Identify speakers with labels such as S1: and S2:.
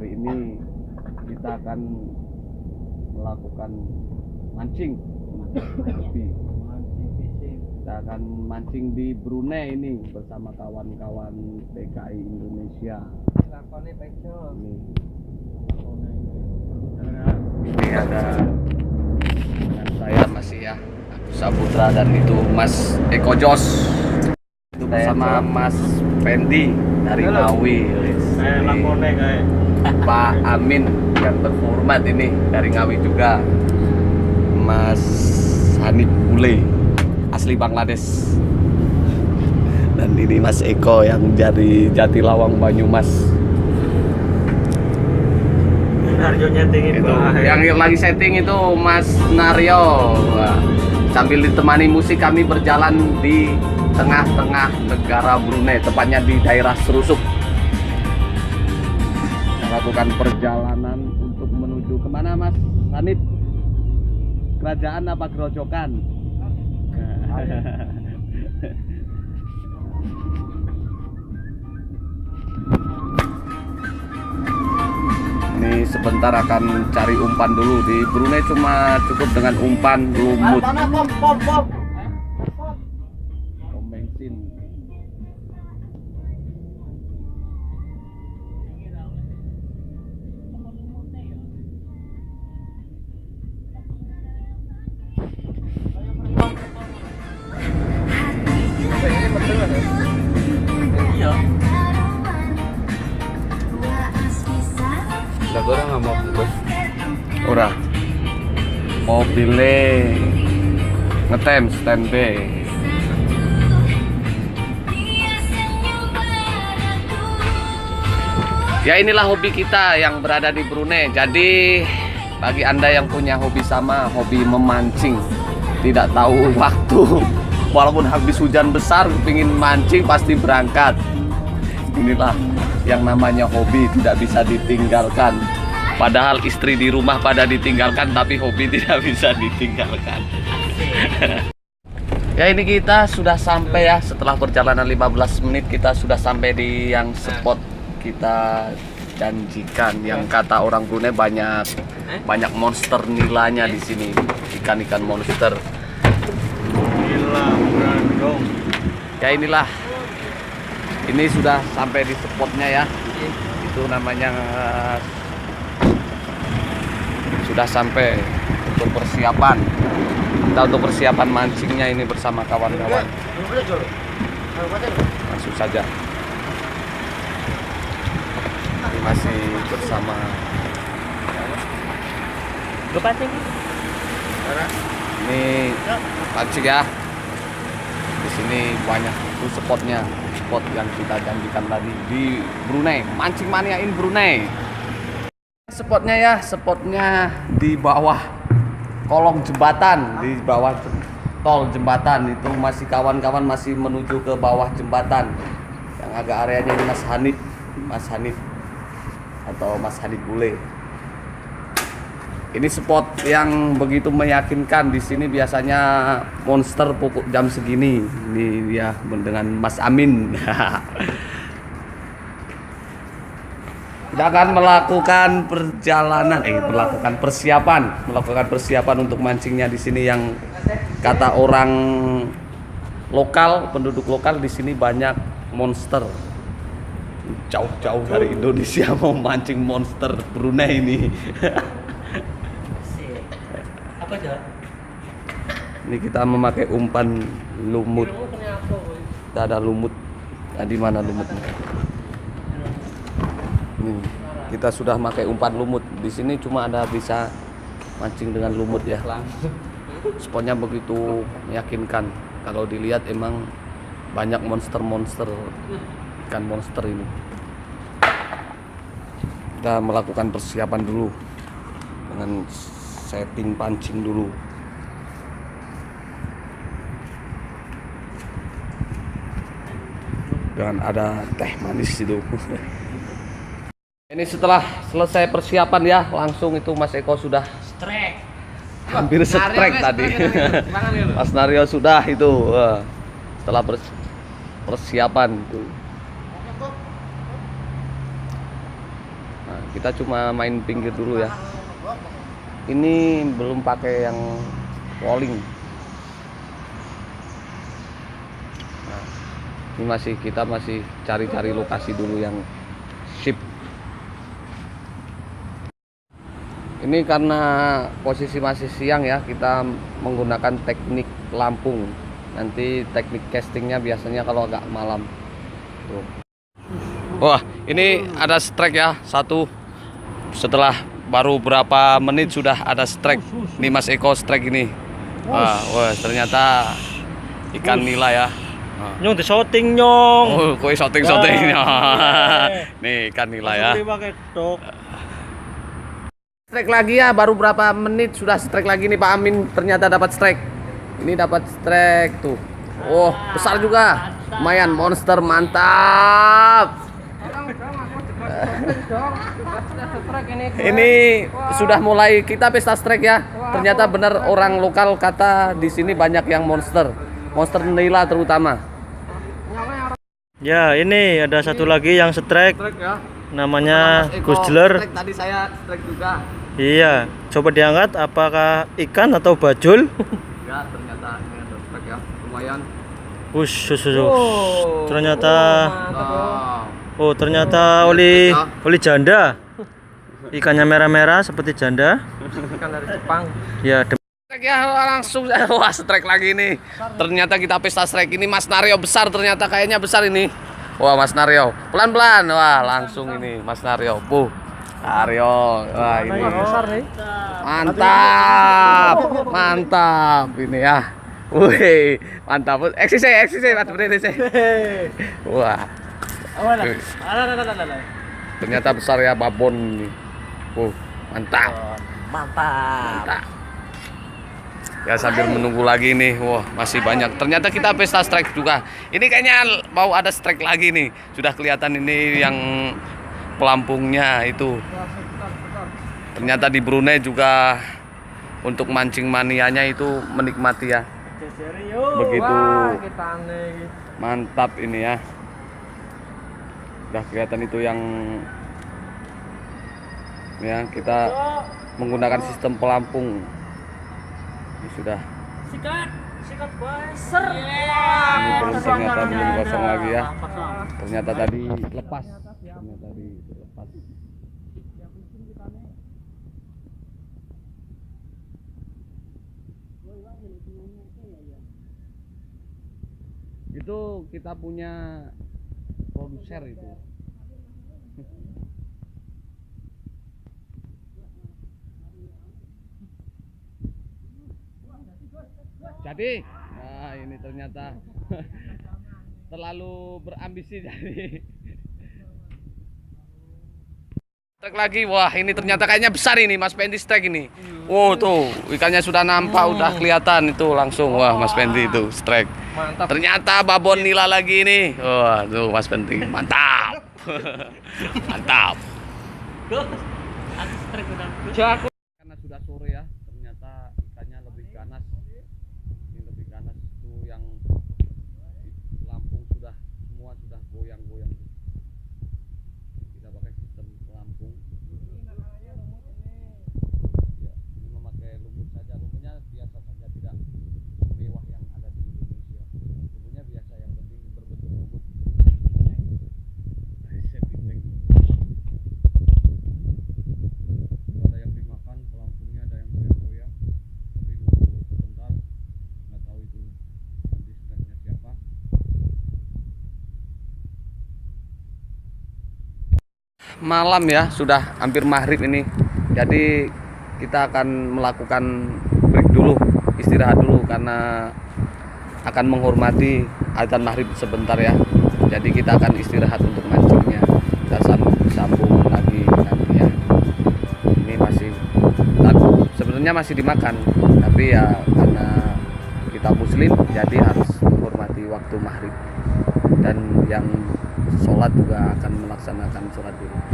S1: hari ini kita akan melakukan mancing. Kita akan mancing di Brunei ini bersama kawan-kawan PKI Indonesia. Ini ada dengan saya masih ya, Agus Saputra, dan itu Mas Eko Jos. Itu bersama Mas Fendi dari Ngawi. Pak Amin yang terhormat ini dari Ngawi juga. Mas Hanif Bule asli Bangladesh. Dan ini Mas Eko yang dari Jatilawang Banyumas. Itu yang lagi setting itu Mas Naryo. Wah, sambil ditemani musik kami berjalan di tengah-tengah negara Brunei, tepatnya di daerah Serusuk. Melakukan perjalanan untuk menuju kemana, Mas Hanif? Kerajaan apa gerojokan? Ini sebentar akan cari umpan dulu. Di Brunei cuma cukup dengan umpan lumut. Bensin.
S2: Orang nggak mau bos.
S1: Ora. Mobilnya ngetem standby. Ya, inilah hobi kita yang berada di Brunei. Jadi bagi Anda yang punya hobi sama, hobi memancing, tidak tahu waktu, walaupun habis hujan besar pingin mancing pasti berangkat. Inilah yang namanya hobi, tidak bisa ditinggalkan. Padahal istri di rumah pada ditinggalkan, tapi hobi tidak bisa ditinggalkan. Ya, ini kita sudah sampai ya. Setelah perjalanan 15 menit kita sudah sampai di yang spot kita janjikan. Yang kata orang Brunei banyak monster nilanya di sini, ikan-ikan monster.
S2: Gila, berandong.
S1: Ya, inilah. Ini sudah sampai di spotnya ya. Itu namanya sudah sampai untuk persiapan. Kita untuk persiapan mancingnya ini bersama kawan-kawan. Langsung saja. Ini masih bersama. Ini pancing ya. Di sini banyak itu spotnya, spot yang kita janjikan tadi di Brunei, mancing mania in Brunei. Spotnya ya, spotnya di bawah kolong jembatan, di bawah tol jembatan. Itu masih kawan-kawan masih menuju ke bawah jembatan. Yang agak areanya ini Mas Hanif atau Mas Hanif Bule. Ini spot yang begitu meyakinkan. Di sini biasanya monster pukul jam segini. Ini ya dengan Mas Amin. Kita akan melakukan persiapan untuk mancingnya di sini. Yang kata orang lokal, penduduk lokal di sini banyak monster. Jauh-jauh dari Indonesia mau mancing monster Brunei ini.
S3: Apa aja?
S1: Ini kita memakai umpan lumut. Tidak ada lumut. Di mana lumutnya? Nih, kita sudah pakai umpan lumut. Di sini cuma ada bisa mancing dengan lumut ya. Spotnya begitu meyakinkan. Kalau dilihat emang banyak monster-monster, ikan monster ini. Kita melakukan persiapan dulu dengan setting pancing dulu. Dan ada teh manis itu. Ini setelah selesai persiapan ya, langsung itu Mas Eko sudah
S3: Strek.
S1: hampir setrek tadi. Mas Naryo sudah itu setelah persiapan itu. Nah, Kita cuma main pinggir dulu ya. Ini belum pakai yang walling. Nah, ini kita masih cari-cari lokasi dulu yang ship. Ini karena posisi masih siang ya, kita menggunakan teknik Lampung. Nanti teknik castingnya biasanya kalau agak malam. Tuh. Wah, ini ada strike ya, satu. Setelah baru berapa menit sudah ada strike. Nih Mas Eko strike ini. Wah, ternyata ikan nila ya.
S3: Nyong di shooting nyong.
S1: Oh, kue shooting. Nih ikan nila ya. Strike lagi ya, baru berapa menit sudah strike lagi nih Pak Amin. Ternyata dapat strike. Ini dapat strike tuh. Oh, besar juga. Lumayan, monster, mantap. Ini sudah mulai kita pesta strike ya. Ternyata benar orang lokal kata di sini banyak yang monster. Monster nila terutama.
S3: Ya, ini ada satu lagi yang strike.
S1: Ya.
S3: Namanya Gusler.
S1: Tadi saya strike juga.
S3: Iya, coba diangkat apakah ikan atau bajul?
S1: Ya, ternyata ini ada strike ya. Lumayan.
S3: Ternyata
S1: Nah,
S3: ternyata oli janda. Ikannya merah-merah seperti janda.
S2: Ikan dari Jepang.
S3: Ya,
S1: strike ya, langsung wah strike lagi nih. Ternyata kita pesta strike ini Mas Naryo besar, ternyata kayaknya besar ini. Wah, Mas Naryo. Pelan-pelan. Wah, langsung ini Mas Naryo. Naryo. Wah, ini. Mantap. Mantap ini ya. Wih, mantap. Eksisi Mas berdiri sih. Wah. Ternyata besar ya babon ini. Mantap. Mantap. Ya sambil menunggu lagi nih, wah masih banyak. Ternyata kita pesta strike juga. Ini kayaknya mau ada strike lagi nih. Sudah kelihatan ini yang pelampungnya itu. Ternyata di Brunei juga untuk mancing manianya itu menikmati ya. Begitu mantap ini ya. Udah kelihatan itu yang ya kita menggunakan sistem pelampung. Ini sudah. Sikat besar. Ini ternyata belum kosong lagi ya. Ternyata tadi lepas. Itu kita punya produser itu. Jadi, nah ini ternyata terlalu berambisi jadi. Strike lagi, wah ini ternyata kayaknya besar ini Mas Pendi strike ini. Wow tuh ikannya sudah nampak, udah kelihatan itu langsung. Wah Mas Pendi itu strike. Mantap. Ternyata babon nila lagi ini. Wah tuh Mas Pendi, mantap. Mantap. Karena sudah sore ya, ternyata ikannya lebih ganas. Ini lebih ganas tuh yang Lampung semua sudah goyang-goyang. Kita pakai sistem pelampung. Ya, ini memakai lumut saja. Lumutnya biasa saja, tidak mewah yang ada di Indonesia. Lumutnya biasa, yang penting berbentuk lumut. Ada yang dimakan pelampungnya, ada yang goyang-goyang. Tapi dulu sebentar, nggak tahu itu nanti strike-nya siapa. Malam ya, sudah hampir maghrib ini. Jadi kita akan melakukan break dulu, istirahat dulu karena akan menghormati azan maghrib sebentar ya. Jadi kita akan istirahat untuk mancingnya. Kita sambung lagi nanti ya. Ini masih sebenarnya masih dimakan, tapi ya karena kita muslim jadi harus menghormati waktu maghrib. Dan yang sholat juga akan melaksanakan sholat dulu.